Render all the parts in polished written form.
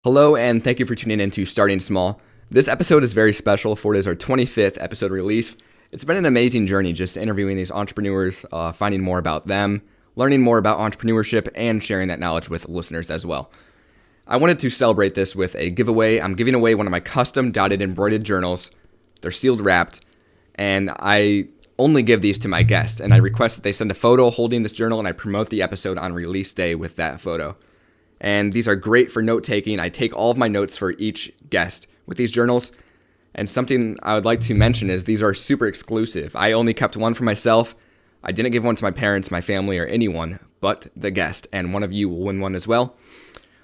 Hello, and thank you for tuning in to Starting Small. This episode is very special for it is our 25th episode release. It's been an amazing journey just interviewing these entrepreneurs, finding more about them, learning more about entrepreneurship, and sharing that knowledge with listeners as well. I wanted to celebrate this with a giveaway. I'm giving away one of my custom dotted embroidered journals. They're sealed wrapped, and I only give these to my guests, and I request that they send a photo holding this journal, and I promote the episode on release day with that photo. And these are great for note taking. I take all of my notes for each guest with these journals. And something I would like to mention is these are super exclusive. I only kept one for myself. I didn't give one to my parents, my family, or anyone but the guest. And one of you will win one as well.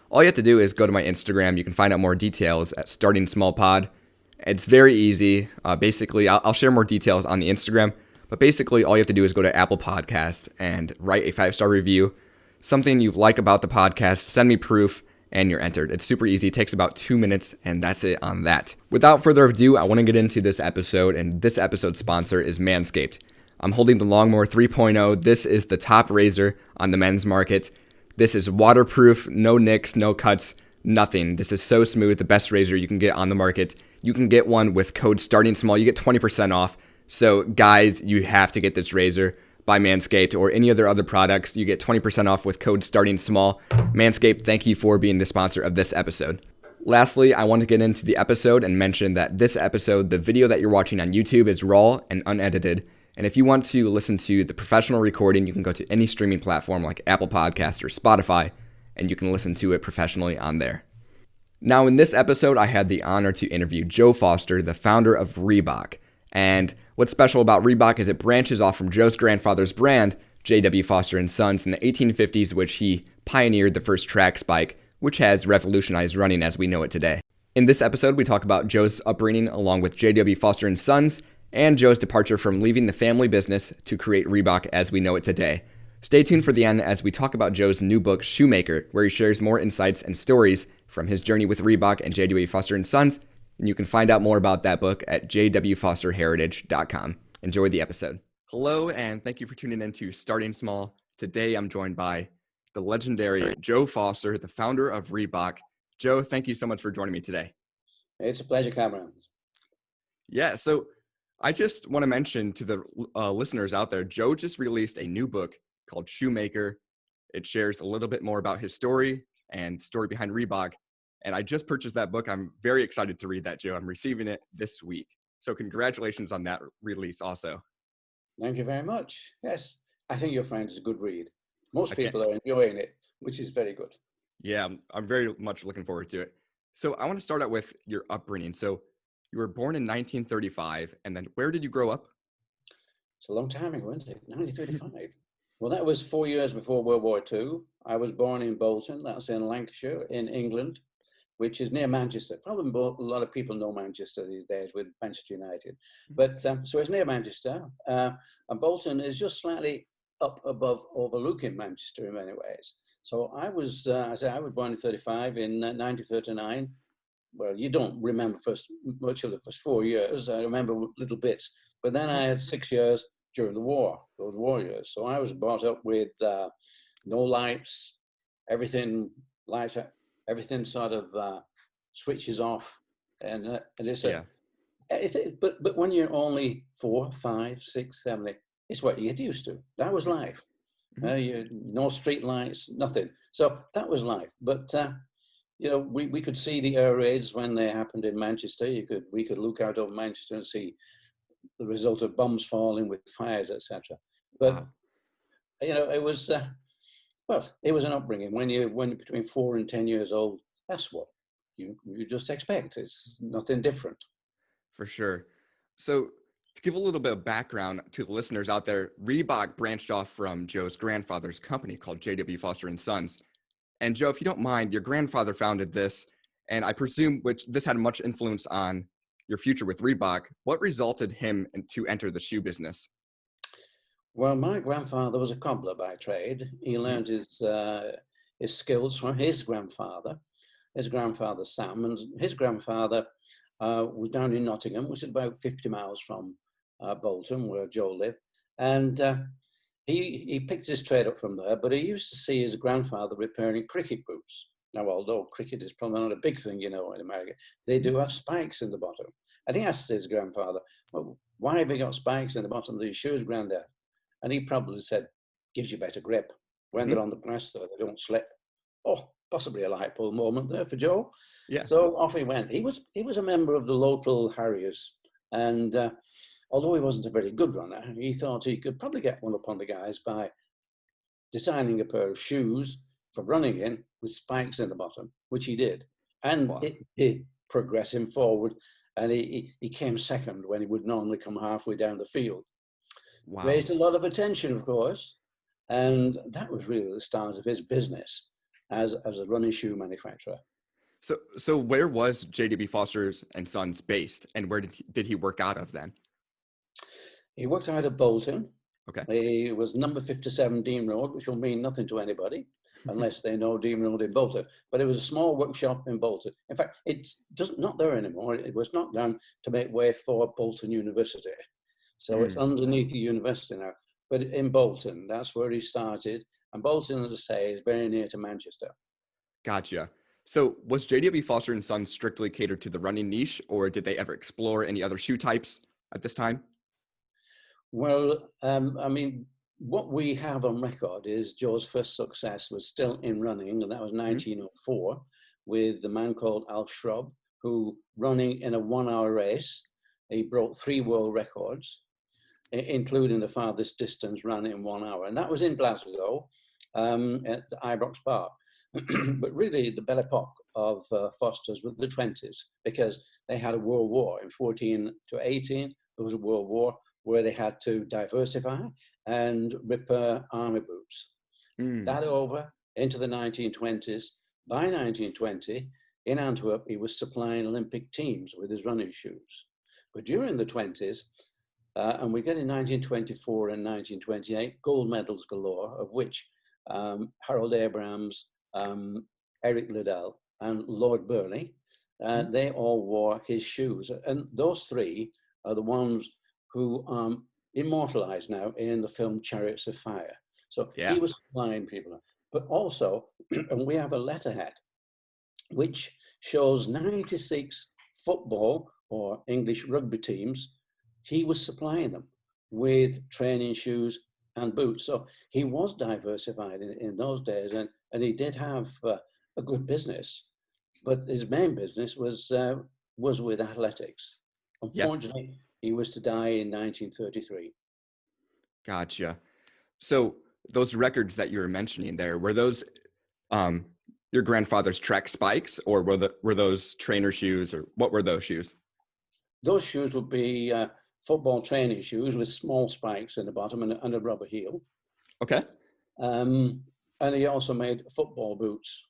All you have to do is go to my Instagram. You can find out more details at Starting Small Pod. It's very easy. Basically, I'll share more details on the Instagram. But basically, all you have to do is go to Apple Podcasts and write a 5-star review. Something you like about the podcast, send me proof, and you're entered. It's super easy. It takes about 2 minutes, and that's it on that. Without further ado, I want to get into this episode, and this episode's sponsor is Manscaped. I'm holding the Lawnmower 3.0. This is the top razor on the men's market. This is waterproof, no nicks, no cuts, nothing. This is so smooth, the best razor you can get on the market. You can get one with code Starting Small. You get 20% off. So guys, you have to get this razor by Manscaped or any of their other products. You get 20% off with code Starting Small. Manscaped, thank you for being the sponsor of this episode. Lastly, I want to get into the episode and mention that this episode, the video that you're watching on YouTube, is raw and unedited. And if you want to listen to the professional recording, you can go to any streaming platform like Apple Podcasts or Spotify, and you can listen to it professionally on there. Now, in this episode, I had the honor to interview Joe Foster, the founder of Reebok. And what's special about Reebok is it branches off from Joe's grandfather's brand, J.W. Foster & Sons, in the 1850s, which he pioneered the first track bike, which has revolutionized running as we know it today. In this episode, we talk about Joe's upbringing along with J.W. Foster & Sons, and Joe's departure from leaving the family business to create Reebok as we know it today. Stay tuned for the end as we talk about Joe's new book, Shoemaker, where he shares more insights and stories from his journey with Reebok and J.W. Foster & Sons, and you can find out more about that book at jwfosterheritage.com. Enjoy the episode. Hello, and thank you for tuning in to Starting Small. Today, I'm joined by the legendary Joe Foster, the founder of Reebok. Joe, thank you so much for joining me today. It's a pleasure, Cameron. Yeah, so I just want to mention to the listeners out there, Joe just released a new book called Shoemaker. It shares a little bit more about his story and the story behind Reebok. And I just purchased that book. I'm very excited to read that, Joe. I'm receiving it this week. So congratulations on that release also. Thank you very much. Yes, I think you'll find it's a good read. Most people are enjoying it, which is very good. Yeah, I'm very much looking forward to it. So I want to start out with your upbringing. So you were born in 1935, and then where did you grow up? It's a long time ago, isn't it? 1935. Well, that was 4 years before World War II. I was born in Bolton, that's in Lancashire, in England, which is near Manchester. Probably a lot of people know Manchester these days with Manchester United. But so it's near Manchester. And Bolton is just slightly up above, overlooking Manchester in many ways. So I was, I was born in 35, in 1939. Well, you don't remember much of the first 4 years. I remember little bits. But then I had 6 years during the war, those war years. So I was brought up with no lights, everything lights, everything sort of switches off, and it's but when you're only 4, 5, 6, 7, it's what you get used to. That was life. No street lights, nothing. So that was life. But you know, we could see the air raids when they happened in Manchester. We could look out over Manchester and see the result of bombs falling with fires, etc. But wow. You know, it was. Well, it was an upbringing. When you're between 4 and 10 years old, that's what you just expect. It's nothing different. For sure. So to give a little bit of background to the listeners out there, Reebok branched off from Joe's grandfather's company called J.W. Foster & Sons. And Joe, if you don't mind, your grandfather founded this, and I presume this had much influence on your future with Reebok. What resulted him to enter the shoe business? Well, my grandfather was a cobbler by trade. He learned his skills from his grandfather Sam, and his grandfather was down in Nottingham, which is about 50 miles from Bolton, where Joe lived. And he picked his trade up from there, but he used to see his grandfather repairing cricket boots. Now, although cricket is probably not a big thing, in America, they do have spikes in the bottom. And he asked his grandfather, well, why have you got spikes in the bottom of these shoes, Granddad? And he probably said, gives you better grip. When they're Hmm. on the grass, so they don't slip. Oh, possibly a light bulb moment there for Joe. Yeah. So off he went. He was a member of the local Harriers. And although he wasn't a very good runner, he thought he could probably get one up on the guys by designing a pair of shoes for running in with spikes in the bottom, which he did. And Wow. it did progress him forward. And he came second when he would normally come halfway down the field. Wow. Raised a lot of attention, of course. And that was really the start of his business as a running shoe manufacturer. So where was J.W. Foster's and Sons based, and where did he work out of then? He worked out of Bolton. Okay. He was number 57 Dean Road, which will mean nothing to anybody unless they know Dean Road in Bolton. But it was a small workshop in Bolton. In fact, it's just not there anymore. It was knocked down to make way for Bolton University. So it's Mm, underneath the university now. But in Bolton, that's where he started. And Bolton, as I say, is very near to Manchester. gotcha. So was J.W. Foster and Sons strictly catered to the running niche, or did they ever explore any other shoe types at this time? Well, I mean, what we have on record is Joe's first success was still in running, and that was Hmm. 1904 with the man called Alf Schrobb, who running in a 1 hour race, he broke 3 world records, including the farthest distance run in 1 hour. And that was in Glasgow at the Ibrox Park. But really, the belle epoque of Foster's was the 20s, because they had a world war in 14 to 18. There was a world war where they had to diversify and repair army boots. Mm, That over into the 1920s. By 1920, in Antwerp, he was supplying Olympic teams with his running shoes. But during the 20s, and we get in 1924 and 1928, gold medals galore, of which Harold Abrahams, Eric Liddell, and Lord Burleigh, mm, they all wore his shoes. And those three are the ones who are immortalized now in the film Chariots of Fire. So yeah. he was supplying people. But also, and we have a letterhead which shows 96 football or English rugby teams. He was supplying them with training shoes and boots. So he was diversified in those days, and he did have a good business. But his main business was with athletics. Yeah. Unfortunately, he was to die in 1933. Gotcha. So those records that you were mentioning there, were those um, your grandfather's Trek spikes, or were those trainer shoes, or what were those shoes? Those shoes would be football training shoes with small spikes in the bottom and a rubber heel. Okay. Um, and he also made football boots.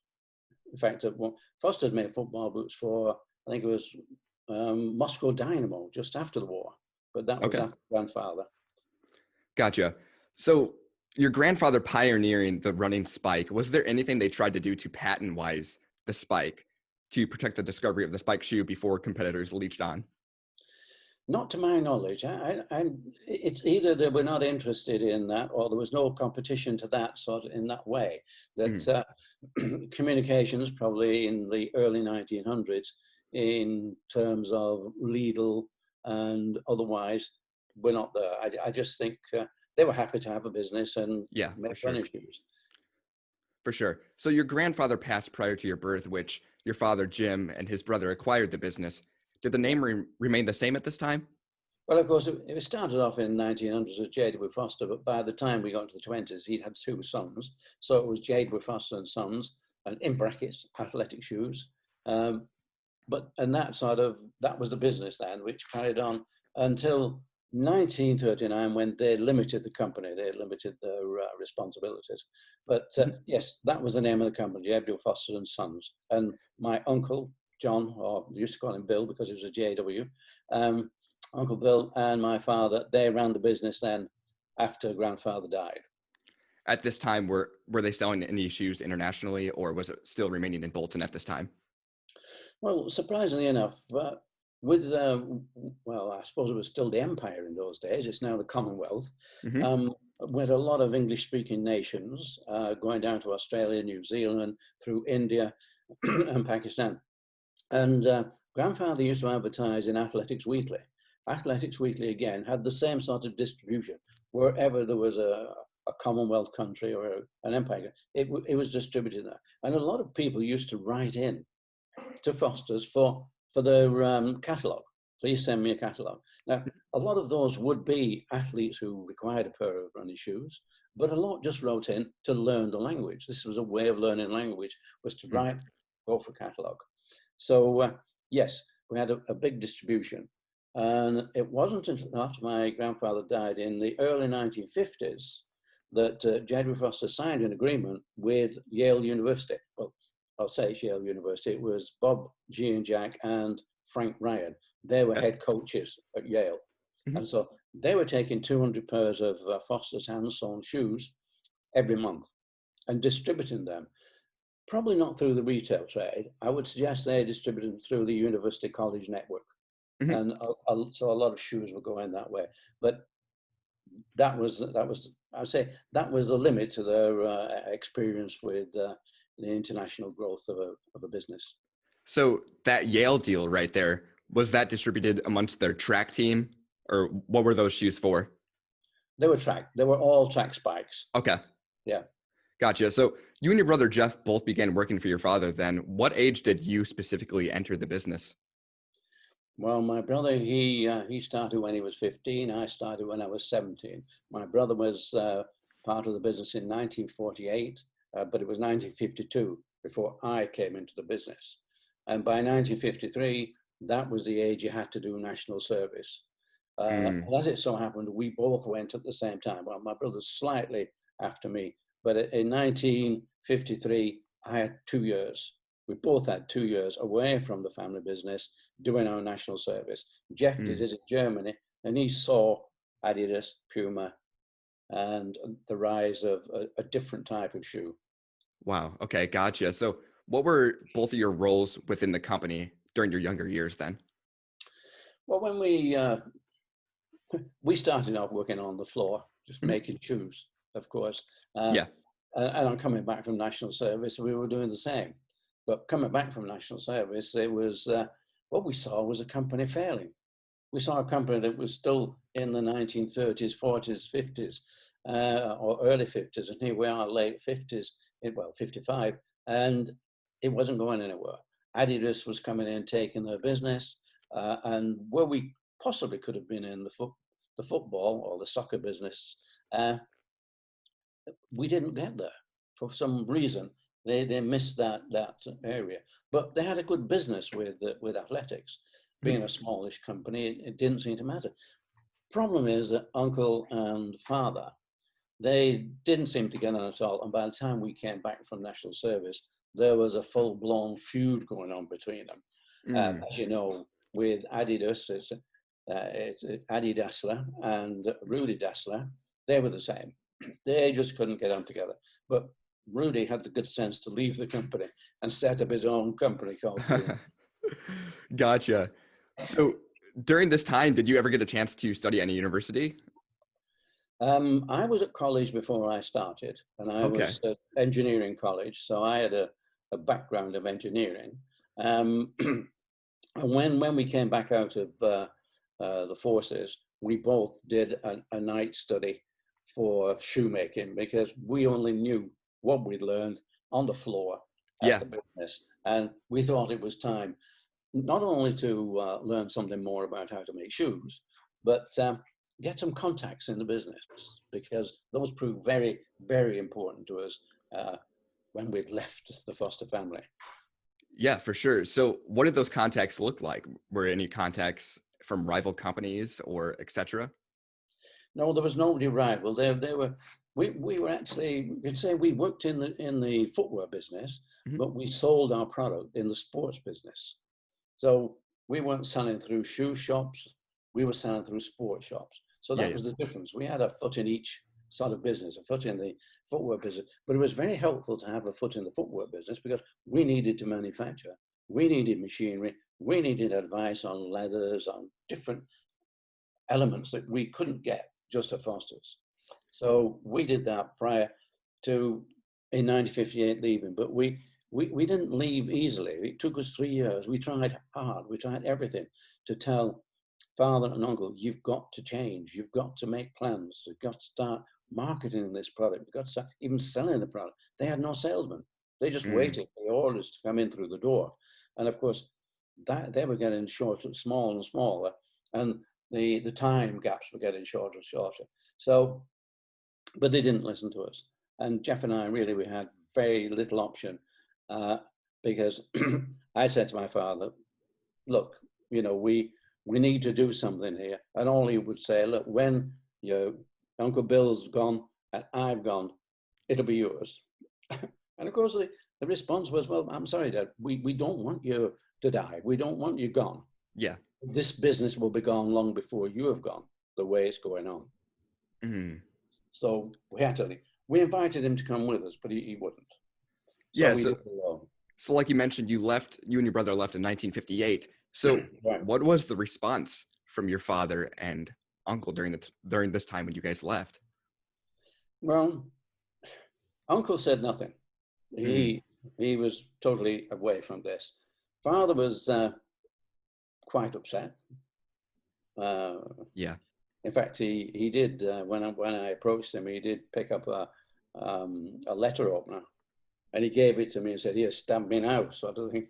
In fact, Foster's made football boots for, I think it was Moscow Dynamo just after the war, but that was Okay. after grandfather. Gotcha. So your grandfather pioneering the running spike, was there anything they tried to do to patent wise the spike to protect the discovery of the spike shoe before competitors leached on? Not to my knowledge. It's either they were not interested in that, or there was no competition to that sort of in that way. Mhm. That communications, probably in the early 1900s, in terms of legal and otherwise, were not there. I just think they were happy to have a business and Yeah, make for sure. running shoes. For sure. So your grandfather passed prior to your birth, which your father, Jim, and his brother acquired the business. Did the Yeah. name remain the same at this time? Well, of course, it started off in 1900s with J.W. Foster, but by the time we got into the 20s, he'd had 2 sons. So it was J.W. Foster and Sons, and in brackets, athletic shoes. Um, and that was the business then, which carried on until 1939 when they limited the company, they limited their responsibilities. But Mhm. yes, that was the name of the company, J.W. Foster and Sons. And my uncle, John, or they used to call him Bill because he was a J.W., Uncle Bill and my father, they ran the business then after grandfather died. At this time, were they selling any shoes internationally, or was it still remaining in Bolton at this time? Well, surprisingly enough, well, I suppose it was still the empire in those days. It's now the Commonwealth. Hmm. Um, with a lot of English-speaking nations going down to Australia, New Zealand, through India. and Pakistan. And grandfather used to advertise in Athletics Weekly. Athletics Weekly, again, had the same sort of distribution. Wherever there was a Commonwealth country or an empire, it was distributed there. And a lot of people used to write in to Foster's for their catalogue. Please send me a catalogue. Now, a lot of those would be athletes who required a pair of running shoes, but a lot just wrote in to learn the language. This was a way of learning language, was to write, go for catalogue. So, yes, we had a big distribution. And it wasn't until after my grandfather died in the early 1950s that Jedward Foster signed an agreement with Yale University. Well, I'll say it's Yale University. It was Bob, G and Jack, and Frank Ryan. They were head coaches at Yale. And so they were taking 200 pairs of Foster's hand-sewn shoes every month and distributing them. Probably not through the retail trade. I would suggest they distributed them through the University College network. And so a lot of shoes were going that way. But that was I'd say that was the limit to their experience with the international growth of a business. So that Yale deal right there, was that distributed amongst their track team, or what were those shoes for? They were all track spikes. Okay. Yeah. Gotcha. So you and your brother Jeff both began working for your father then. What age did you specifically enter the business? Well, my brother, he started when he was 15. I started when I was 17. My brother was part of the business in 1948, but it was 1952 before I came into the business. And by 1953, that was the age you had to do national service. As it so happened, we both went at the same time. Well, my brother's slightly after me, but in 1953, I had 2 years. We both had 2 years away from the family business doing our national service. Jeff did it in Germany, and he saw Adidas, Puma, and the rise of a different type of shoe. Wow. Okay. Gotcha. So what were both of your roles within the company during your younger years then? Well, when we started off working on the floor, just making shoes, of course. Yeah. And I'm coming back from national service, we were doing the same. But coming back from national service, it was what we saw was a company failing. We saw a company that was still in the 1930s, 40s, 50s, or early 50s, and here we are, late 50s, 55, and it wasn't going anywhere. Adidas was coming in, taking their business, and where we possibly could have been in the football or the soccer business, we didn't get there for some reason. They missed that area, but they had a good business with athletics. Being a smallish company, it didn't seem to matter. Problem is that uncle and father, they didn't seem to get on at all. And by the time we came back from national service, there was a full-blown feud going on between them. As you know, with Adidas, it's Adi Dassler and Rudy Dassler. They were the same. They just couldn't get on together. But Rudy had the good sense to leave the company and set up his own company called Puma. Gotcha. So during this time, did you ever get a chance to study at any university? I was at college before I started, and I was at engineering college, so I had a background of engineering. And when we came back out of the forces, we both did a night study for shoemaking because we only knew what we'd learned on the floor at the business. And we thought it was time not only to learn something more about how to make shoes, but get some contacts in the business, because those proved very, very important to us when we'd left the Foster family. Yeah, for sure. So what did those contacts look like? Were any contacts from rival companies or etc.? No, there was nobody rival. They were. We were actually, you could say we worked in the footwear business, but we sold our product in the sports business. So we weren't selling through shoe shops, we were selling through sports shops. So that was the difference. We had a foot in each sort of business, a foot in the footwear business, but it was very helpful to have a foot in the footwear business because we needed to manufacture, we needed machinery, we needed advice on leathers, on different elements that we couldn't get just at Foster's. So we did that prior to, in 1958, leaving, but we we didn't leave easily. It took us 3 years. We tried hard. We tried everything to tell father and uncle, you've got to change. You've got to make plans. You've got to start marketing this product. You've got to start even selling the product. They had no salesman. They just Mm. waited for the orders to come in through the door. And of course, that they were getting shorter, smaller and smaller, and the time gaps were getting shorter and shorter. So, but they didn't listen to us. And Jeff and I really, we had very little option because I said to my father, look, we need to do something here. And all he would say, look, when your Uncle Bill's gone and I've gone, it'll be yours. And of course, the response was, well, I'm sorry, Dad, we don't want you to die. We don't want you gone. Yeah. This business will be gone long before you have gone, the way it's going on. Mm. So we invited him to come with us, but he wouldn't. So Yeah. we So, did it alone. so like you mentioned, you and your brother left in 1958. So Right. what was the response from your father and uncle during this time when you guys left? Well, Uncle said nothing. Mm. He was totally away from this. Father was quite upset. Yeah. In fact, he did when I approached him, he did pick up a letter opener, and he gave it to me and said, "Here, stamp me now," sort of thing.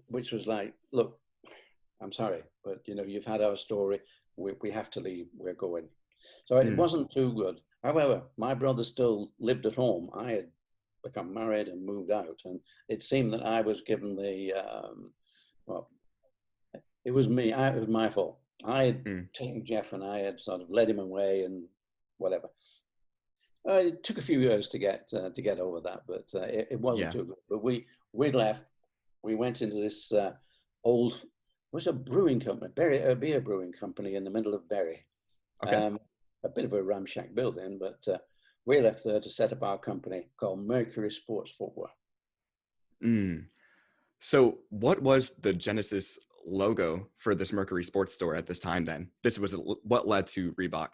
Which was like, "Look, I'm sorry, but you've had our story. We have to leave. We're going." So it Mm. wasn't too good. However, my brother still lived at home. I had become married and moved out, and it seemed that I was given the well, it was me. It was my fault. I had Mm. taken Jeff and I had sort of led him away and whatever. It took a few years to get over that, but it wasn't Yeah. too good. But we left. We went into this old, it was a brewing company, a beer brewing company in the middle of Bury. Okay. A bit of a ramshack building, but we left there to set up our company called Mercury Sports Footwear. Mm. So what was the Genesis logo for this Mercury Sports store at this time then? This was what led to Reebok.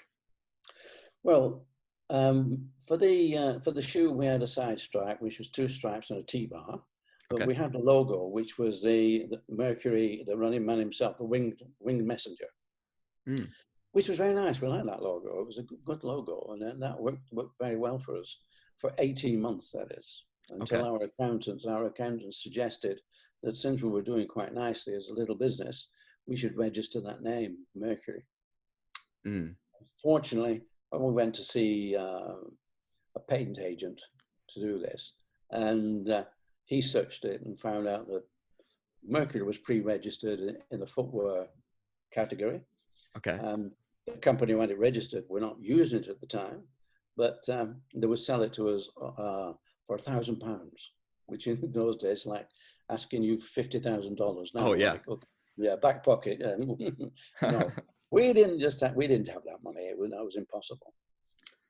Well, for the shoe, we had a side stripe, which was two stripes and a T-bar. But Okay. we had the logo, which was the Mercury, the running man himself, the winged messenger, Mm. which was very nice. We liked that logo. It was a good logo, and that worked very well for us for 18 months, that is, until Okay. our accountants suggested that since we were doing quite nicely as a little business, we should register that name, Mercury. Mm. Fortunately, when we went to see a patent agent to do this, and he searched it and found out that Mercury was pre-registered in the footwear category. Okay. The company, when it registered, were not using it at the time, but they would sell it to us for £1,000, which in those days, like asking you $50,000 now. Oh yeah. Like, okay, yeah, back pocket. No, we didn't have that money. That was impossible.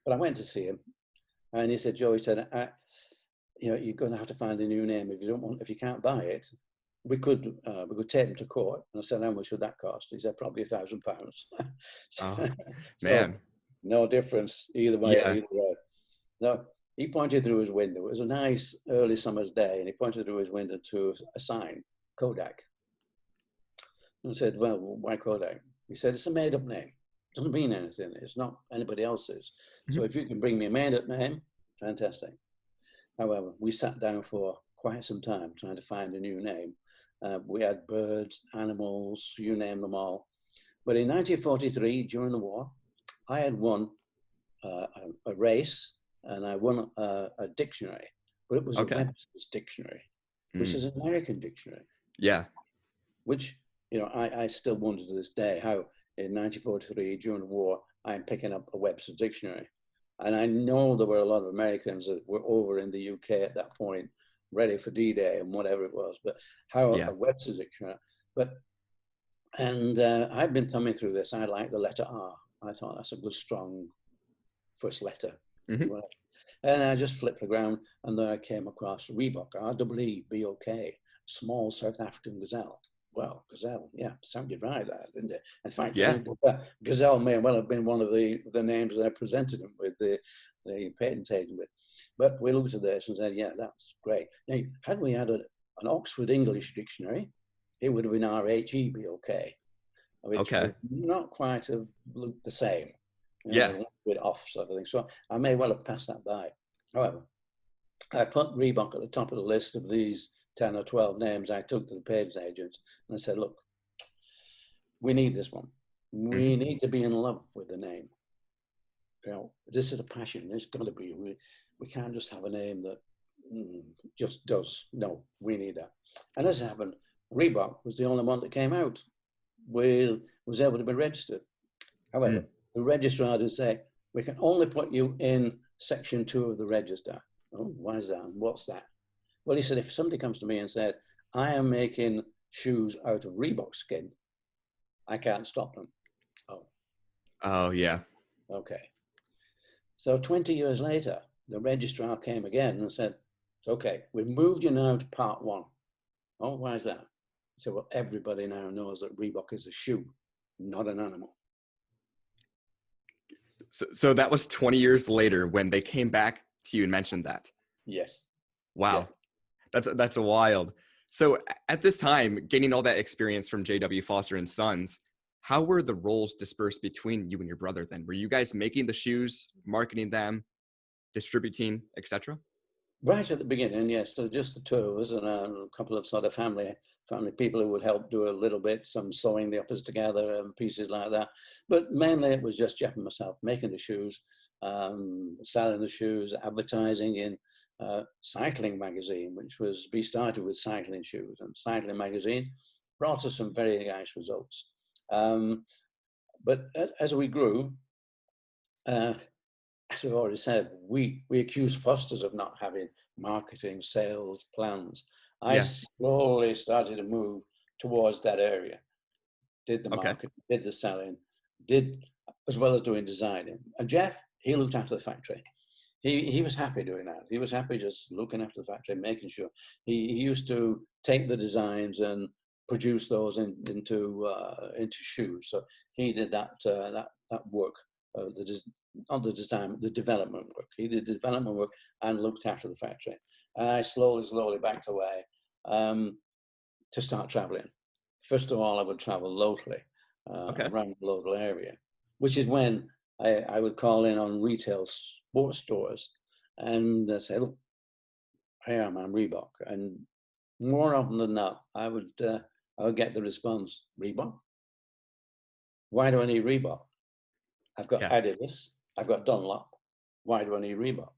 But I went to see him, and he said, "Joe," he said, you're going to have to find a new name if you can't buy it. We could take them to court." And I said, "How much would that cost?" He said, "Probably £1,000." Oh So man. no difference either Yeah. way. No, he pointed through his window. It was a nice early summer's day, and he pointed through his window to a sign, Kodak. And I said, "Well, why Kodak?" He said, "It's a made-up name. It doesn't mean anything. It's not anybody else's. So Mhm. if you can bring me a made-up name, fantastic." However, we sat down for quite some time trying to find a new name. We had birds, animals, you name them all. But in 1943, during the war, I had won a race, and I won a dictionary, but it was a Okay. Webster's dictionary, which Mm. is an American dictionary, Yeah. which, I still wonder to this day how in 1943, during the war, I'm picking up a Webster's dictionary. And I know there were a lot of Americans that were over in the UK at that point, ready for D-Day and whatever it was, but how Yeah. a Webster's dictionary. And I've been thumbing through this. I like the letter R. I thought that's a good, strong first letter. Hmm. And I just flipped around, and then I came across Reebok, R-E-E-B-O-K, small South African gazelle. Well, Gazelle, yeah, sounded right, that, didn't it? In fact, I Yeah. think Gazelle may well have been one of the names that I presented him with, the patent agent with. But we looked at this and said, yeah, that's great. Now, had we had an Oxford English dictionary, it would have been RHEBOK, which Okay. would not quite have looked the same, you know, Yeah. a little bit off sort of thing. So I may well have passed that by. However, I put Reebok at the top of the list of these 10 or 12 names I took to the patent agent, and I said, look, we need this one. Hmm. We need to be in love with the name. You know, this is a passion. It's got to be. We can't just have a name that just does. No, we need that. And as it happened, Reebok was the only one that came out. Was able to be registered. However, Mm. the registrar did say, we can only put you in section 2 of the register. Oh, why is that? What's that? Well, he said, if somebody comes to me and said, I am making shoes out of Reebok skin, I can't stop them. Oh, Oh, yeah. okay. So 20 years later, the registrar came again and said, okay, we've moved you now to part 1. Oh, why is that? He said, well, everybody now knows that Reebok is a shoe, not an animal. So that was 20 years later when they came back to you and mentioned that. Yes. Yeah. Wow. That's a wild. So at this time, gaining all that experience from J.W. Foster and Sons, how were the roles dispersed between you and your brother then? Were you guys making the shoes, marketing them, distributing, etc.? Right at the beginning, yes, so just the two of us and a couple of sort of family people who would help do a little bit, some sewing the uppers together and pieces like that. But mainly it was just Jeff and myself making the shoes, selling the shoes, advertising in Cycling magazine, which we started with cycling shoes, and Cycling magazine brought us some very nice results. But as we grew, as we've already said, we accuse Fosters of not having marketing, sales plans. I Yeah. slowly started to move towards that area. Did the Okay. marketing, did the selling, did as well as doing designing. And Jeff, he looked after the factory. He was happy doing that. He was happy just looking after the factory, making sure. He used to take the designs and produce those into shoes. So he did that work, not the design, the development work. He did the development work and looked after the factory. And I slowly backed away to start traveling. First of all, I would travel locally Okay. around the local area, which is when I would call in on retail sports stores and say, look, I'm Reebok. And more often than not, I would get the response, Reebok? Why do I need Reebok? I've got Yeah. Adidas, I've got Dunlop. Why do I need Reebok?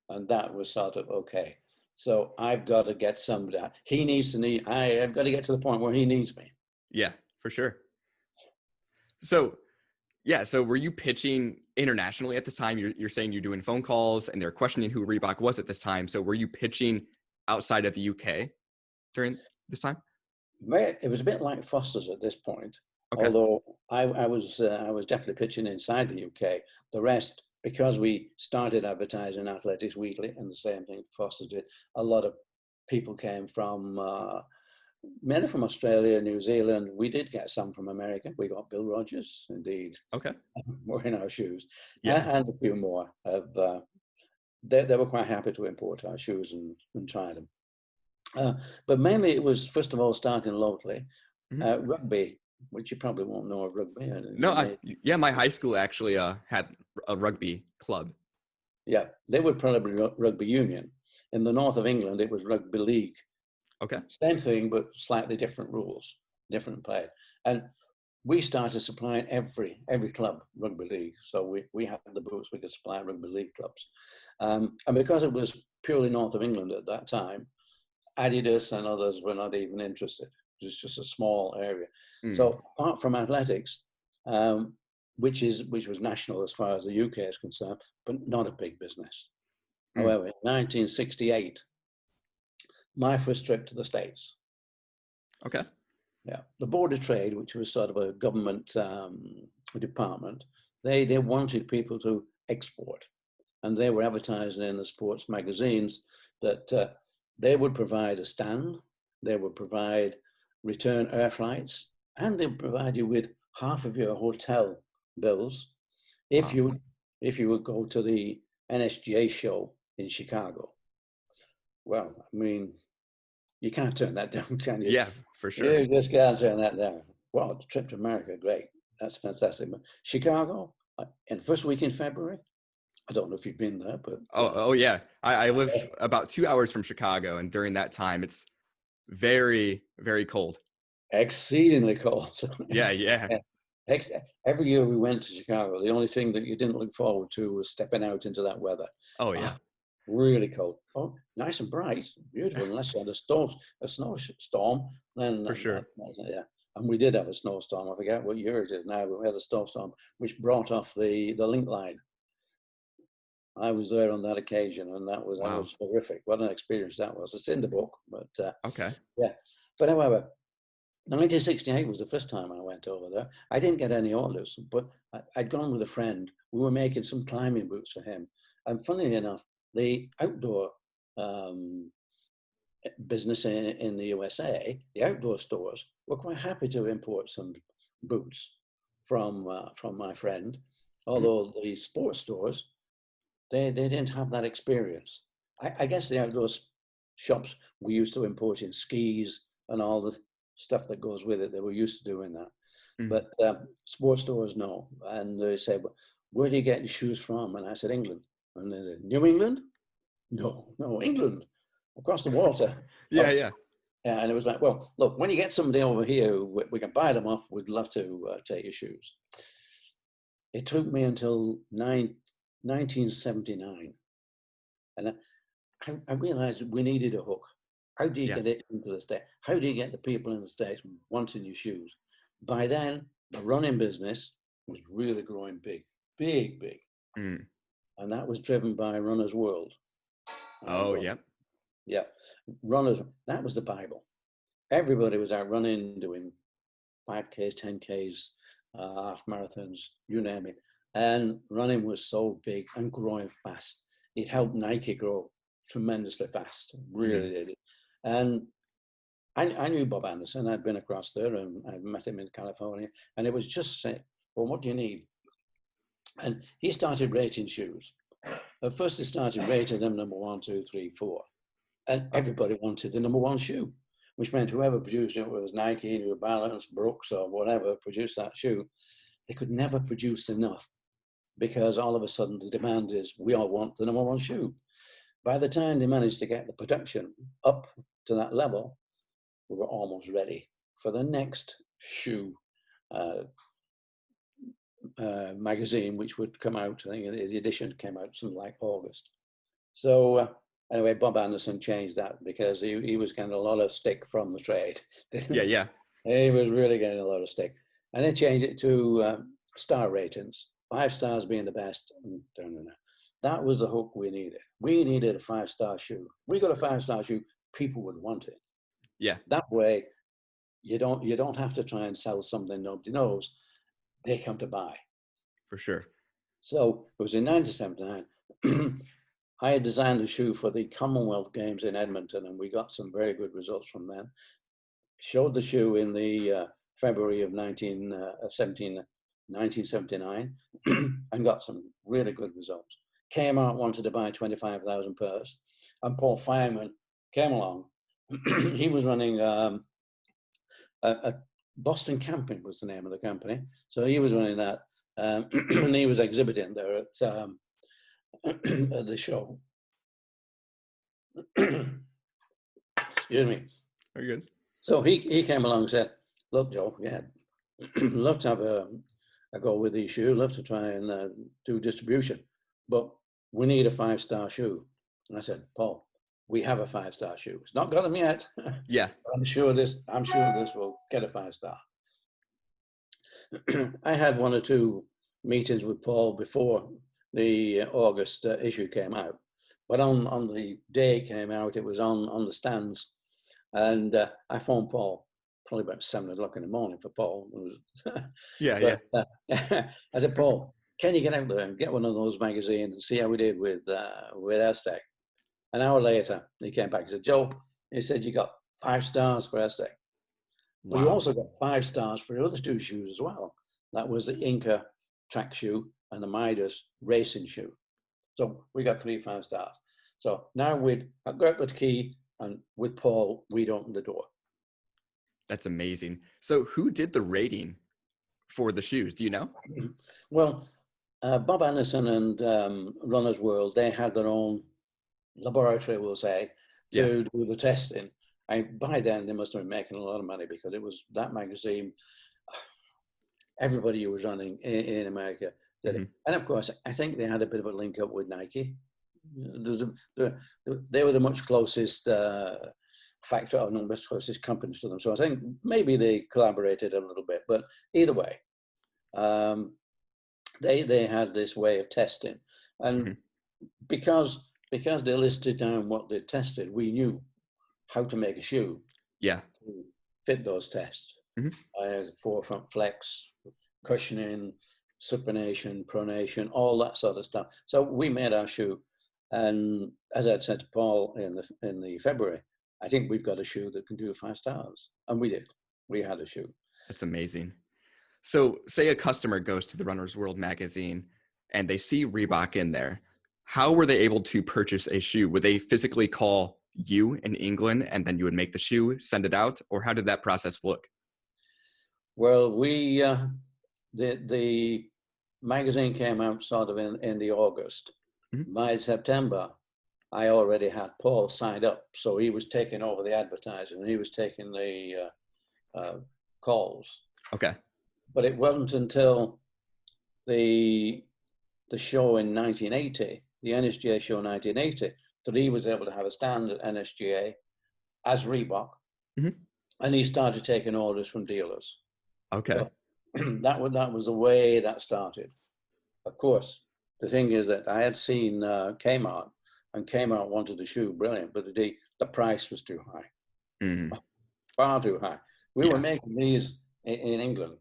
And that was sort of, okay, so I've got to get somebody. I've got to get to the point where he needs me. Yeah, for sure. So yeah, so were you pitching internationally at this time? You're saying you're doing phone calls and they're questioning who Reebok was at this time. So were you pitching outside of the UK during this time? It was a bit like Foster's at this point, Okay. although I was definitely pitching inside the UK. The rest, because we started advertising Athletics Weekly, and the same thing Foster's did, a lot of people came from, many from Australia, New Zealand. We did get some from America. We got Bill Rogers, indeed, Okay. wearing our shoes, Yeah. and a few more. They were quite happy to import our shoes and try them. But mainly it was, first of all, starting locally. Hmm. Rugby, which you probably won't know of rugby. No, yeah, my high school actually had a rugby club. Yeah, they were probably rugby union. In the north of England, it was rugby league. Okay. Same thing, but slightly different rules, different play. And we started supplying every club rugby league. So we had the boots, we could supply rugby league clubs. And because it was purely north of England at that time, Adidas and others were not even interested. It was just a small area. Mm. So apart from athletics, which was national as far as the UK is concerned, but not a big business. Mm. However, in 1968, my first trip to the States. Okay. Yeah, the Board of Trade, which was sort of a government department, they wanted people to export, and they were advertising in the sports magazines that they would provide a stand They would provide return air flights, and they would provide you with half of your hotel bills if Wow. you would go to the NSGA show in Chicago. Well, I mean, you can't turn that down, can you? Yeah, for sure. You just can't turn that down. Well, the trip to America, great. That's fantastic. But Chicago, in the first week in February, I don't know if you've been there, but Oh yeah. I live about 2 hours from Chicago, and during that time, it's very, very cold. exceedingly cold. Yeah, yeah. Every year we went to Chicago, the only thing that you didn't look forward to was stepping out into that weather. Oh yeah, Ah, really cold. Oh, nice and bright, beautiful. Unless you had a snowstorm, then for sure. yeah. And we did have a snowstorm. I forget what year it is now, but we had a snowstorm which brought off the link line. I was there on that occasion, and that Wow. was horrific. What an experience that was. It's in the book, but Okay. yeah. But however, 1968 was the first time I went over there. I didn't get any orders, but I'd gone with a friend. We were making some climbing boots for him. And funnily enough, the outdoor business in the USA, the outdoor stores, were quite happy to import some boots from my friend. Mhm. Although the sports stores, they didn't have that experience. I guess the outdoor shops were used to importing skis and all the stuff that goes with it. They were used to doing that. Mhm. But sports stores, no. And they said, well, where do you get your shoes from? And I said, England. And they said, New England? No, England, across the water. Yeah, Oh, yeah. yeah. And it was like, well, look, when you get somebody over here, we can buy them off. We'd love to take your shoes. It took me until 1979. And I realized we needed a hook. How do you Yeah. get it into the States? How do you get the people in the States wanting your shoes? By then, the running business was really growing big, big, big. Mm. And that was driven by Runner's World. Oh, Well, yep. yeah, runners, that was the Bible. Everybody was out running, doing 5Ks, 10Ks, half marathons, you name it. And running was so big and growing fast. It helped Nike grow tremendously fast, Mhm. really did. And I knew Bob Anderson. I'd been across there and I'd met him in California. And it was just saying, well, what do you need? And he started rating shoes. At first, he started rating them number 1, 2, 3, 4. And Okay. everybody wanted the number 1 shoe, which meant whoever produced it, whether it was Nike, New Balance, Brooks, or whatever, produced that shoe, they could never produce enough because all of a sudden the demand is we all want the number 1 shoe. By the time they managed to get the production up to that level, we were almost ready for the next shoe uh, magazine, which would come out. I think the edition came out something like August. So anyway, Bob Anderson changed that because he was getting a lot of stick from the trade. Yeah, yeah. He was really getting a lot of stick. And they changed it to star ratings, 5 stars being the best. That was the hook we needed. We needed a 5-star shoe. We got a 5-star shoe, people would want it. Yeah, That way, you don't have to try and sell something nobody knows. They come to buy. for sure. So it was in 1979. I had designed a shoe for the Commonwealth Games in Edmonton, and we got some very good results from them. Showed the shoe in the February of 1979 and got some really good results. Kmart wanted to buy 25,000 pairs, and Paul Fireman came along. He was running a Boston Camping was the name of the company, so he was running that, and he was exhibiting there at the show. Excuse me. Very good. So he came along and said, look, Joe, yeah, love to have a go with these shoes, love to try and do distribution, but we need a 5-star shoe. And I said, Paul, we have a 5-star shoe. It's not got them yet. Yeah. I'm sure this will get a 5-star. I had 1 or 2 meetings with Paul before the August issue came out, but on the day it came out, it was on the stands, and I phoned Paul probably about 7 o'clock in the morning for Paul. Yeah, yeah. But I said, Paul, can you get out there and get one of those magazines and see how we did with Aztec? An hour later, he came back and said, Joe, he said, you got 5 stars for Estee. But he Wow. also got 5 stars for the other two shoes as well. That was the Inca track shoe and the Midas racing shoe. So we got 3 5 stars. So now I got the key, and with Paul, we'd opened the door. That's amazing. So who did the rating for the shoes? Do you know? Well, Bob Anderson and Runner's World, they had their own laboratory, we'll say, Yeah. to do the testing. By then, they must have been making a lot of money because it was that magazine. Everybody who was running in America did it. And of course, I think they had a bit of a link up with Nike. They were the much closest factor, or no, much closest companies to them. So I think maybe they collaborated a little bit. But either way, they had this way of testing. And because they listed down what they tested, we knew how to make a shoe Yeah. to fit those tests. Forefront flex, cushioning, supination, pronation, all that sort of stuff. So we made our shoe, and as I said to Paul in the February, I think we've got a shoe that can do 5 stars, and we did. We had a shoe. That's amazing. So say a customer goes to the Runner's World magazine and they see Reebok in there. How were they able to purchase a shoe? Would they physically call you in England and then you would make the shoe, send it out? Or how did that process look? Well, the magazine came out sort of in the August. By September, I already had Paul signed up, so he was taking over the advertising and he was taking the calls. Okay. But it wasn't until the show in 1980, the NSGA show in 1980, that he was able to have a stand at NSGA as Reebok, and he started taking orders from dealers. Okay. So that was the way that started. Of course, the thing is that I had seen Kmart, and Kmart wanted the shoe, brilliant, but the price was too high, far too high. We were making these in England.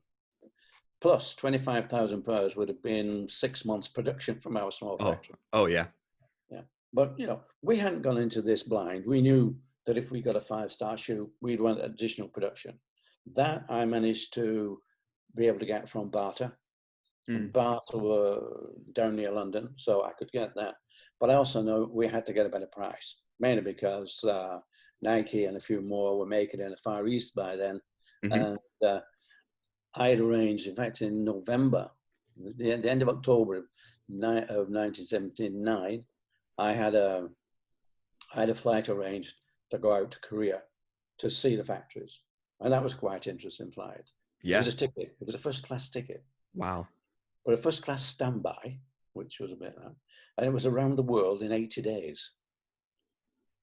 Plus 25,000 pairs would have been 6 months production from our small factory. Oh, yeah. Yeah. But, we hadn't gone into this blind. We knew that if we got a 5-star shoe, we'd want additional production. That I managed to be able to get from Barter. And Barter were down near London, so I could get that. But I also know we had to get a better price, mainly because Nike and a few more were making it in the Far East by then. And I had arranged, in fact, in November, the end of October of 1979, I had a flight arranged to go out to Korea to see the factories. And that was quite interesting flight. Yeah. It was a ticket. It was a first-class ticket. Wow. But a first-class standby, which was a bit that. And it was around the world in 80 days.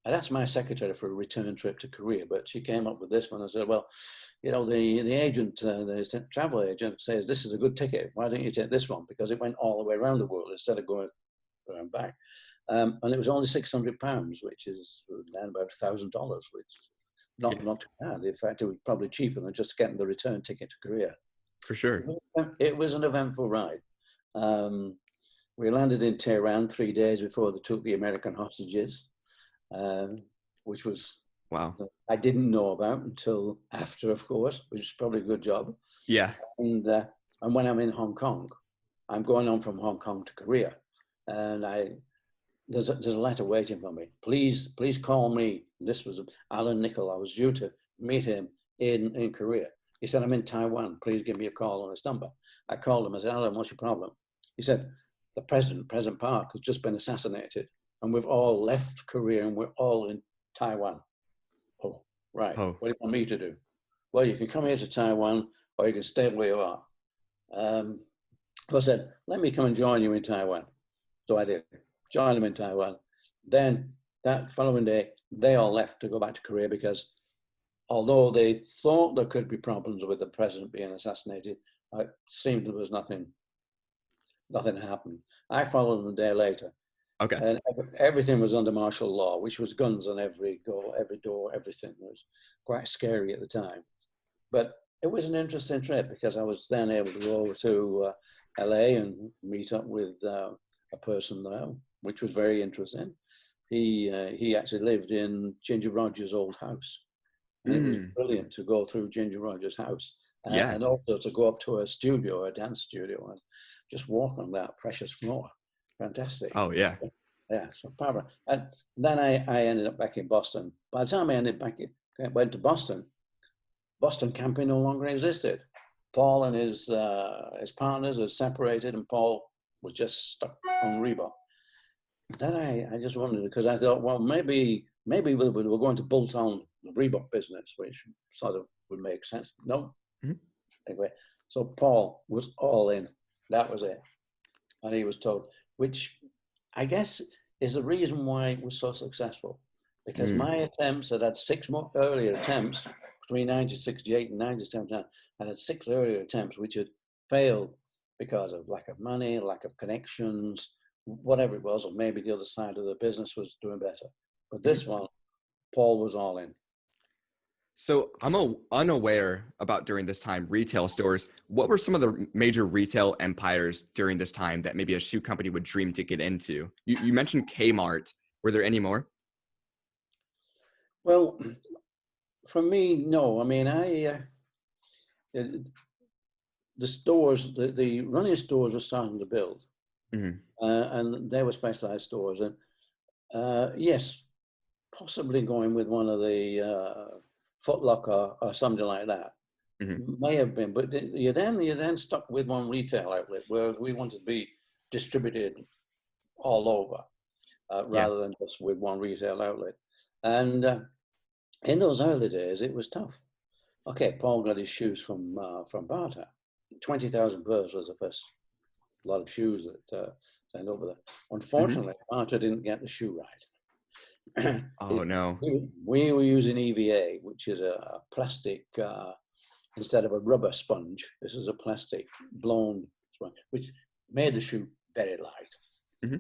I asked my secretary for a return trip to Korea, but she came up with this one and said, well, the agent, the travel agent says, this is a good ticket. Why don't you take this one? Because it went all the way around the world instead of going back. And it was only £600, which is down about $1,000, which is not too bad. In fact, it was probably cheaper than just getting the return ticket to Korea. For sure. It was an eventful ride. We landed in Tehran 3 days before they took the American hostages. Which was I didn't know about until after, of course, which is probably a good job. Yeah. And when I'm in Hong Kong, I'm going on from Hong Kong to Korea, and there's a letter waiting for me. Please call me. This was Alan Nicol. I was due to meet him in Korea. He said, I'm in Taiwan. Please give me a call on this number. I called him. I said, Alan, what's your problem? He said, the President Park, has just been assassinated. And we've all left Korea and we're all in Taiwan. Oh, right. What do you want me to do? Well, you can come here to Taiwan or you can stay where you are. I said, let me come and join you in Taiwan. So I did. Join them in Taiwan. Then that following day, they all left to go back to Korea because although they thought there could be problems with the president being assassinated, it seemed there was nothing happened. I followed them a day later. Okay. And everything was under martial law, which was guns on every door, everything. It was quite scary at the time. But it was an interesting trip because I was then able to go over to LA and meet up with a person there, which was very interesting. He actually lived in Ginger Rogers' old house. And it was Mm. brilliant to go through Ginger Rogers' house Yeah. and also to go up to a studio, a dance studio, and just walk on that precious floor. Fantastic. Oh, yeah. Yeah, so power. And then I ended up back in Boston. By the time I went to Boston, Boston Camping no longer existed. Paul and his partners had separated, and Paul was just stuck on Reebok. Then I just wondered, because I thought, well, maybe we were going to bolt on the Reebok business, which sort of would make sense. No, Mhm. anyway. So Paul was all in. That was it, and he was told, which I guess is the reason why it was so successful, because Mm. my attempts had 6 more earlier attempts between 1968 and 1979. I had 6 earlier attempts which had failed because of lack of money, lack of connections, whatever it was, or maybe the other side of the business was doing better. But Mhm. this one, Paul was all in. So I'm unaware about during this time retail stores. What were some of the major retail empires during this time that maybe a shoe company would dream to get into? You mentioned Kmart. Were there any more? Well, for me, no. I mean, the stores, the running stores were starting to build, Hmm. and they were specialized stores. And yes, possibly going with one of the Foot Locker or something like that. Hmm. May have been, but you then stuck with one retail outlet, whereas we wanted to be distributed all over Yeah. rather than just with one retail outlet. And in those early days, it was tough. Okay, Paul got his shoes from Barter. 20,000 pairs was the first lot of shoes that sent over there. Hmm. Unfortunately, Barter didn't get the shoe right. Oh no. We were using EVA, which is a plastic, instead of a rubber sponge, this is a plastic blown sponge, which made the shoe very light. Hmm.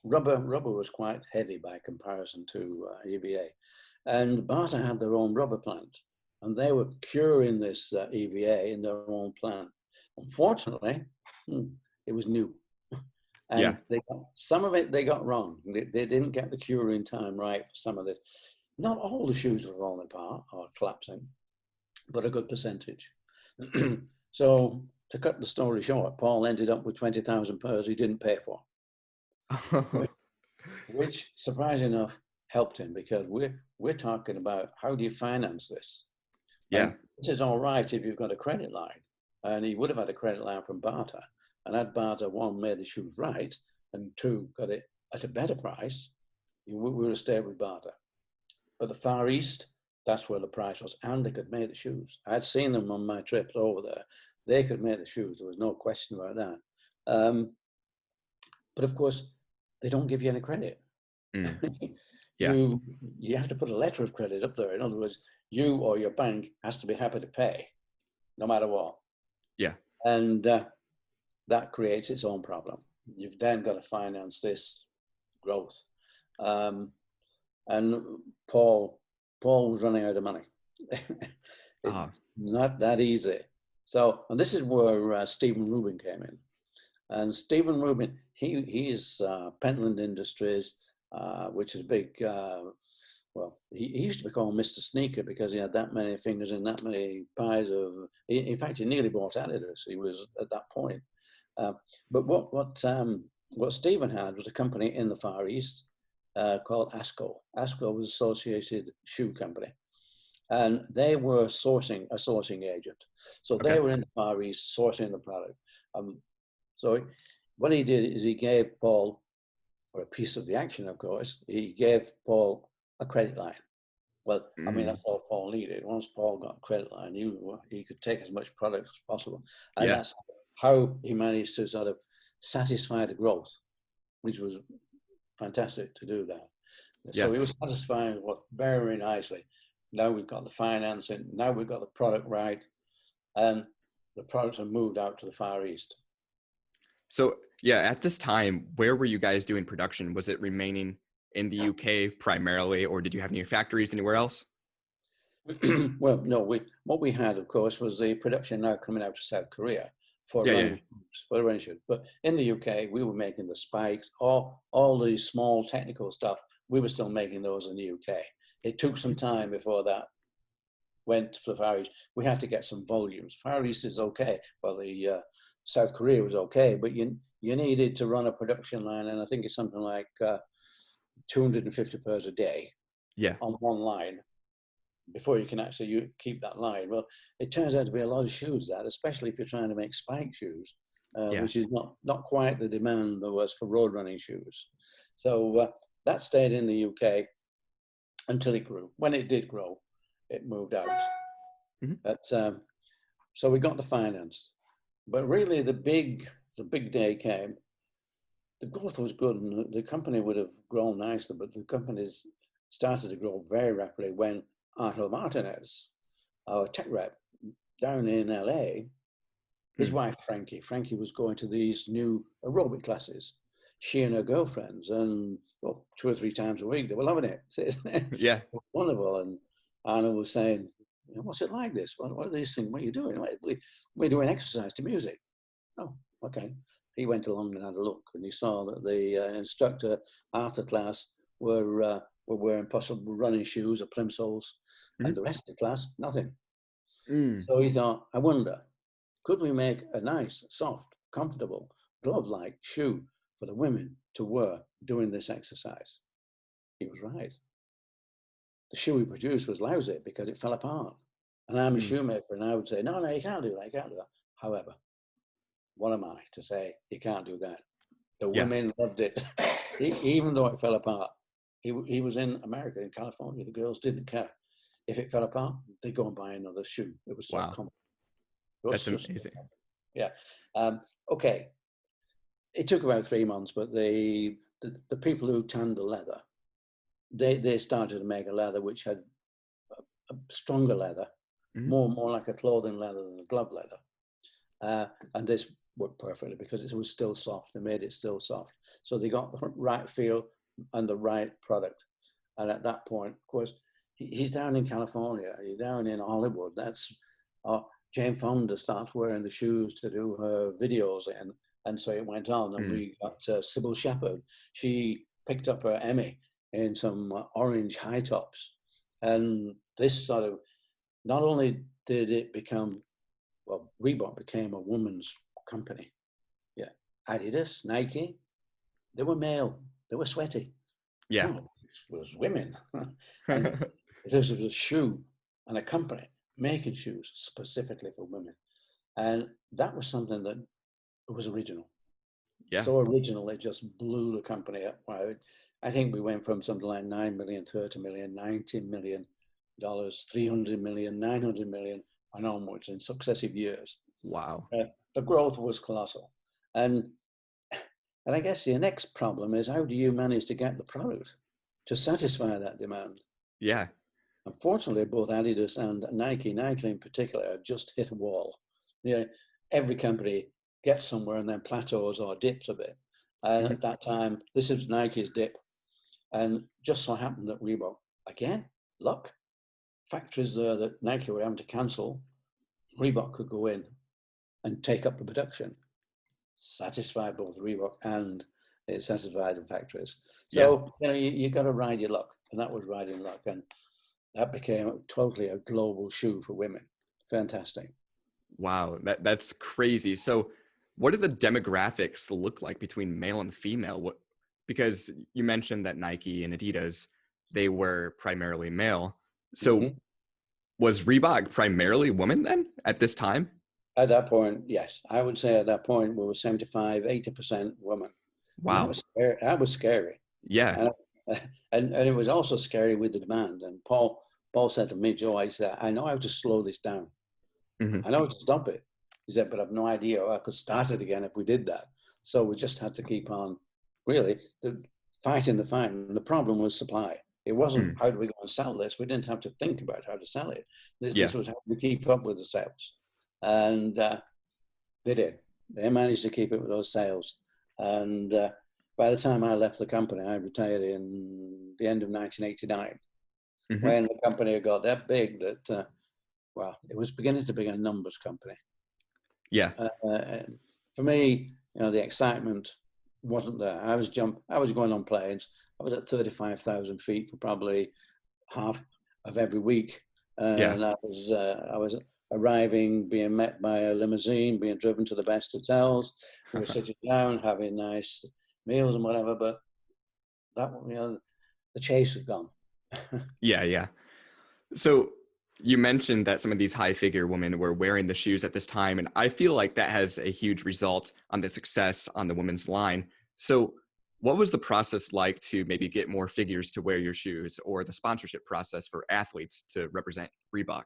Rubber was quite heavy by comparison to EVA. And Barter had their own rubber plant, and they were curing this EVA in their own plant. Unfortunately, it was new. Yeah. And some of it they got wrong. They didn't get the curing time right for some of this. Not all the shoes were falling apart or collapsing, but a good percentage. So to cut the story short, Paul ended up with 20,000 pairs he didn't pay for, which surprisingly enough helped him, because we're talking about how do you finance this? Yeah. And this is all right if you've got a credit line. And he would have had a credit line from Barter. And had Barter, one, made the shoes right, and two, got it at a better price, we would have stayed with Barter. But the Far East, that's where the price was. And they could make the shoes. I'd seen them on my trips over there. They could make the shoes. There was no question about that. But of course, they don't give you any credit. Mm. Yeah. You have to put a letter of credit up there. In other words, you or your bank has to be happy to pay, no matter what. Yeah. And that creates its own problem. You've then got to finance this growth. And Paul was running out of money. It's Ah. not that easy. So, and this is where Stephen Rubin came in. And Stephen Rubin, he's Pentland Industries, which is big. Well, he used to be called Mr. Sneaker because he had that many fingers in that many pies of. In fact, he nearly bought Adidas. He was at that point. But what Stephen had was a company in the Far East called ASCO. ASCO was Associated Shoe Company, and they were a sourcing agent. So Okay. they were in the Far East sourcing the product. So what he did is he gave Paul, for a piece of the action, of course, he gave Paul a credit line. Well, I mean, Mm. that's all Paul needed. Once Paul got a credit line, he could take as much product as possible. And Yeah. that's how he managed to sort of satisfy the growth, which was fantastic to do that. Yeah. So he was satisfying what very nicely. Now we've got the financing, now we've got the product right, and the products are moved out to the Far East. So yeah, at this time, where were you guys doing production? Was it remaining in the UK primarily, or did you have any factories anywhere else? Well, no, what we had, of course, was the production now coming out of South Korea for Yeah. Yeah. running shoes. But in the UK, we were making the spikes, all the small technical stuff. We were still making those in the UK. It took some time before that went for the Far East, we had to get some volumes. Far East is okay. Well, the South Korea was okay, but you needed to run a production line, and I think it's something like 250 pairs a day Yeah. on one line before you can actually keep that line. Well, it turns out to be a lot of shoes, that, especially if you're trying to make spike shoes, Yeah. which is not quite the demand there was for road running shoes. So that stayed in the UK until it grew. When it did grow, it moved out. Mhm. But, so we got the finance. But really the big day came. The growth was good, and the company would have grown nicely, but the companies started to grow very rapidly when Arthur Martinez, our tech rep down in LA, his wife Frankie was going to these new aerobic classes. She and her girlfriends, and 2 or 3 times a week, they were loving it. Yeah. Wonderful. And Arnold was saying, what's it like this? What are these things? What are you doing? We're doing exercise to music. Oh, okay. He went along and had a look, and he saw that the instructor after class were wearing possible running shoes or plimsolls, and the rest of the class, nothing. So he thought, I wonder, could we make a nice, soft, comfortable, glove-like shoe for the women to wear doing this exercise? He was right. The shoe he produced was lousy because it fell apart. And I'm a shoemaker, and I would say, no, you can't do that, you can't do that. However, what am I to say you can't do that? The women loved it, even though it fell apart. He was in America, in California. The girls didn't care. If it fell apart, they'd go and buy another shoe. It was so comfortable. That's amazing. Yeah. Okay. It took about 3 months, but the people who tanned the leather, they started to make a leather which had a stronger leather, more like a clothing leather than a glove leather. And this worked perfectly because it was still soft. They made it still soft. So they got the right feel and the right product. And at that point, of course, he's down in California, he's down in Hollywood. That's Jane Fonda starts wearing the shoes to do her videos, and so it went on. And we got Sybil Shepherd. She picked up her Emmy in some orange high tops. And this sort of, not only did it become, well, Reebok became a woman's company. Yeah. Adidas, Nike, they were male, they were sweaty. Yeah. Oh, it was women. And this was a shoe and a company making shoes specifically for women. And that was something that was original. Yeah. So original, it just blew the company up. I think we went from something like 9 million, 30 million, $90 million, 300 million, 900 million, and onwards in successive years. Wow. The growth was colossal. And I guess your next problem is, how do you manage to get the product to satisfy that demand? Yeah. Unfortunately, both Adidas and Nike in particular, have just hit a wall. Every company gets somewhere and then plateaus or dips a bit. And at that time, this is Nike's dip. And just so happened that Reebok, again, luck, factories there that Nike were having to cancel, Reebok could go in and take up the production, satisfy both Reebok and it satisfied the factories. So, you got to ride your luck, and that was riding luck. And that became totally a global shoe for women. Fantastic. Wow, that's crazy. So what do the demographics look like between male and female? Because you mentioned that Nike and Adidas, they were primarily male. So was Reebok primarily women then at this time? At that point, yes. I would say at that point, we were 75, 80% women. Wow. And that was scary. Yeah. And it was also scary with the demand. And Paul said to me, Joe, I said, I know how to slow this down. I know how to stop it. He said, but I've no idea how I could start it again if we did that. So we just had to keep on really fighting the fight. And the problem was supply. It wasn't how do we go and sell this. We didn't have to think about how to sell it. This was how we keep up with the sales. And they did. They managed to keep it with those sales. And by the time I left the company, I retired in the end of 1989, when the company got that big that, well, it was beginning to be a numbers company. Yeah. For me, the excitement wasn't there. I was going on planes. I was at 35,000 feet for probably half of every week. Yeah. and I was arriving, being met by a limousine, being driven to the best hotels. We were sitting down, having nice meals and whatever. But that, the chase had gone. Yeah, yeah. So you mentioned that some of these high figure women were wearing the shoes at this time, and I feel like that has a huge result on the success on the women's line. So what was the process like to maybe get more figures to wear your shoes, or the sponsorship process for athletes to represent Reebok?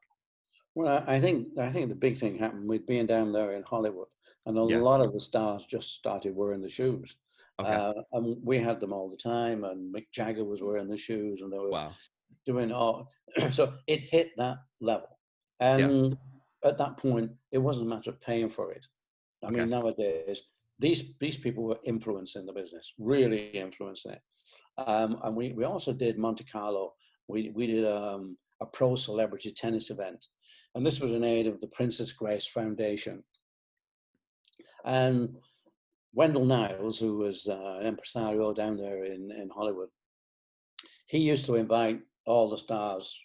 Well, I think the big thing happened with being down there in Hollywood, and a Yeah. lot of the stars just started wearing the shoes. Okay. And we had them all the time, and Mick Jagger was wearing the shoes, and they were Wow. doing all. So it hit that level, Yeah. and at that point, it wasn't a matter of paying for it. I Okay. mean, nowadays these people were influencing the business, really influencing it. And we also did Monte Carlo. We did a pro celebrity tennis event, and this was in aid of the Princess Grace Foundation. And Wendell Niles, who was an impresario down there in Hollywood, he used to invite all the stars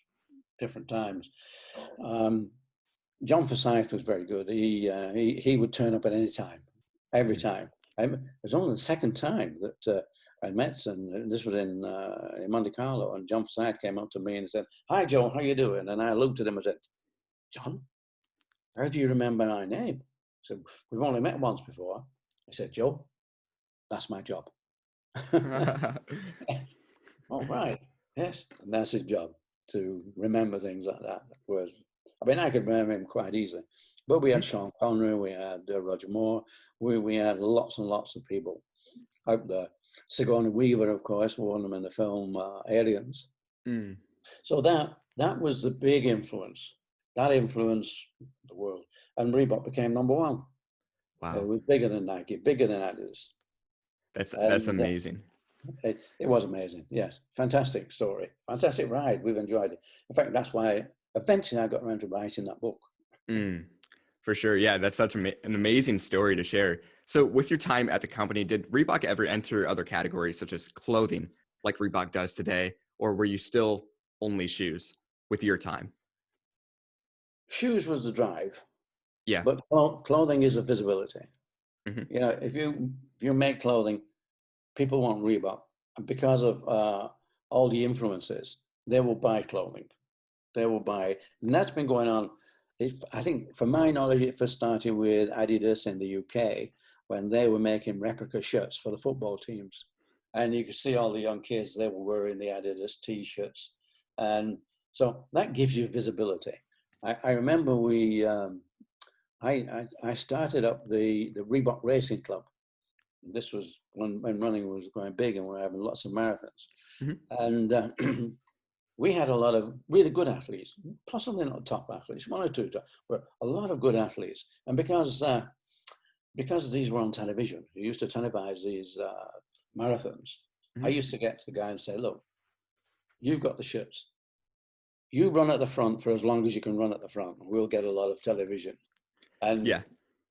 different times. John Forsyth was very good. He would turn up at any time, every Mhm. time. It was only the second time that I met, and this was in Monte Carlo. And John Forsyth came up to me and said, "Hi, Joe, how you doing?" And I looked at him and said, "John, how do you remember my name?" I said, "We've only met once before." I said, "Joe, that's my job." Oh, right. Yes. And that's his job, to remember things like that. Whereas, I mean, I could remember him quite easily. But we had Mhm. Sean Connery, we had Roger Moore, we had lots and lots of people out there. Sigourney Weaver, of course, won them in the film Aliens. Mm. So that was the big influence. That influenced the world. And Reebok became number one. It Wow. was bigger than Nike, bigger than Adidas. That's And amazing. it was amazing. Yes. Fantastic story. Fantastic ride. We've enjoyed it. In fact, that's why eventually I got around to writing that book. Mm. For sure. Yeah, that's such an amazing story to share. So, with your time at the company, did Reebok ever enter other categories such as clothing, like Reebok does today, or were you still only shoes with your time? Shoes was the drive, Yeah. but clothing is a visibility. Hmm. You know, if you make clothing, people want Reebok. And because of all the influences, they will buy clothing. They will buy, and that's been going on. If I think, from my knowledge, it first started with Adidas in the UK when they were making replica shirts for the football teams, and you could see all the young kids, they were wearing the Adidas T-shirts, and so that gives you visibility. I remember I started up the Reebok Racing Club. This was when running was going big, and we were having lots of marathons, Hmm. and we had a lot of really good athletes, possibly not top athletes, one or two, but a lot of good athletes. And because these were on television, we used to televise these marathons. I Hmm. used to get to the guy and say, "Look, you've got the shirts. You run at the front for as long as you can run at the front, and we'll get a lot of television. And Yeah.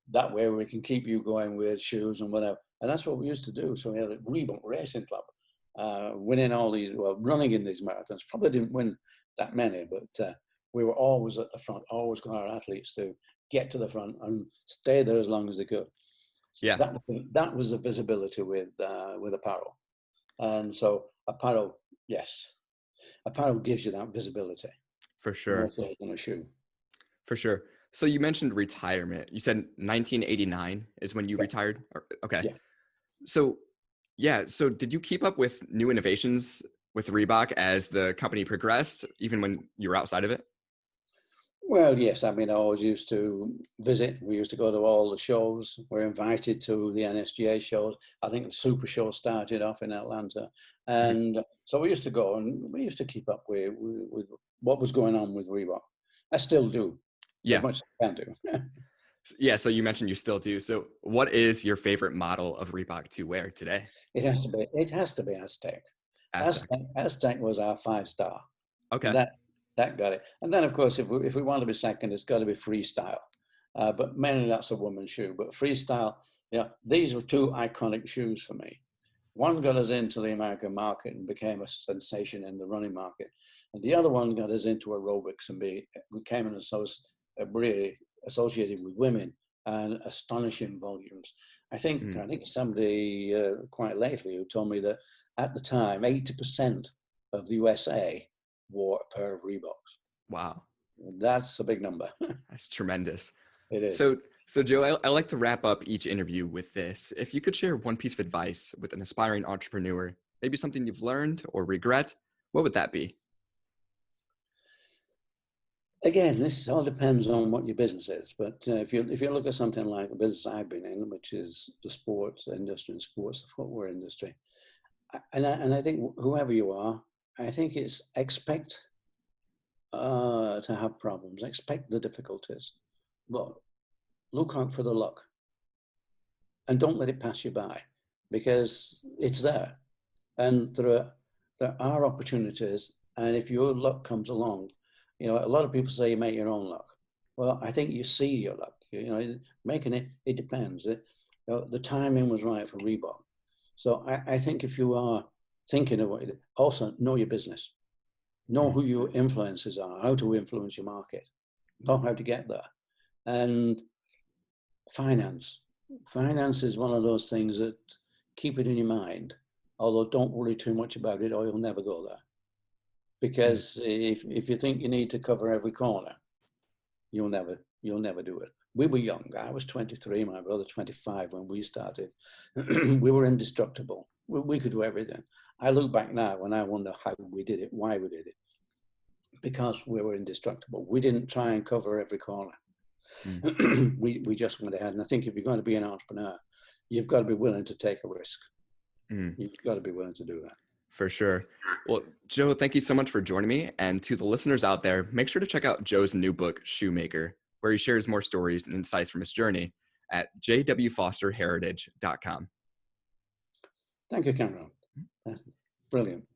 that way we can keep you going with shoes and whatever." And that's what we used to do. So we had a Reebok Racing Club, winning all these, well, running in these marathons. Probably didn't win that many, but we were always at the front, always got our athletes to get to the front and stay there as long as they could. So Yeah. that was the visibility with apparel. And so apparel, yes, apparel gives you that visibility For more sure. so than a shoe. For sure. So you mentioned retirement. You said 1989 is when you Yeah, retired. Okay. yeah. So yeah. So did you keep up with new innovations with Reebok as the company progressed, even when you were outside of it? Well, yes. I mean, I always used to visit. We used to go to all the shows. We're invited to the NSGA shows. I think the Super Show started off in Atlanta, Mhm. and so we used to go and we used to keep up with what was going on with Reebok. I still do as Yeah. much as I can do. Yeah. So you mentioned you still do. So what is your favorite model of Reebok to wear today? It has to be. It has to be Aztec. Aztec. Aztec was our 5 star, and Okay. that got it. And then, of course, if we want to be second, it's got to be Freestyle. But mainly that's a woman's shoe. But Freestyle, yeah, these were two iconic shoes for me. One got us into the American market and became a sensation in the running market. And the other one got us into aerobics and became really associated with women and astonishing volumes. I think somebody quite lately who told me that at the time, 80% of the USA wore a pair of Reeboks. Wow. That's a big number. That's tremendous. It is. So Joe, I like to wrap up each interview with this. If you could share one piece of advice with an aspiring entrepreneur, maybe something you've learned or regret, what would that be? Again, this all depends on what your business is. But if you look at something like the business I've been in, which is the sports industry and the footwear industry, and I think whoever you are, I think it's expect to have problems, expect the difficulties, but look out for the luck, and don't let it pass you by, because it's there, and there are opportunities, and if your luck comes along. A lot of people say you make your own luck. Well, I think you see your luck. Making it depends. The timing was right for Reebok. So I think if you are thinking of it, also know your business. Know who your influences are, how to influence your market, know how to get there. And finance. Finance is one of those things that keep it in your mind, although don't worry too much about it or you'll never go there. Because if you think you need to cover every corner, you'll never do it. We were young. I was 23, my brother 25 when we started. We were indestructible. We could do everything. I look back now and I wonder how we did it, why we did it. Because we were indestructible. We didn't try and cover every corner. We just went ahead. And I think if you're going to be an entrepreneur, you've got to be willing to take a risk. You've got to be willing to do that. For sure. Well, Joe, thank you so much for joining me. And to the listeners out there, make sure to check out Joe's new book, Shoemaker, where he shares more stories and insights from his journey at jwfosterheritage.com. Thank you, Cameron. Brilliant.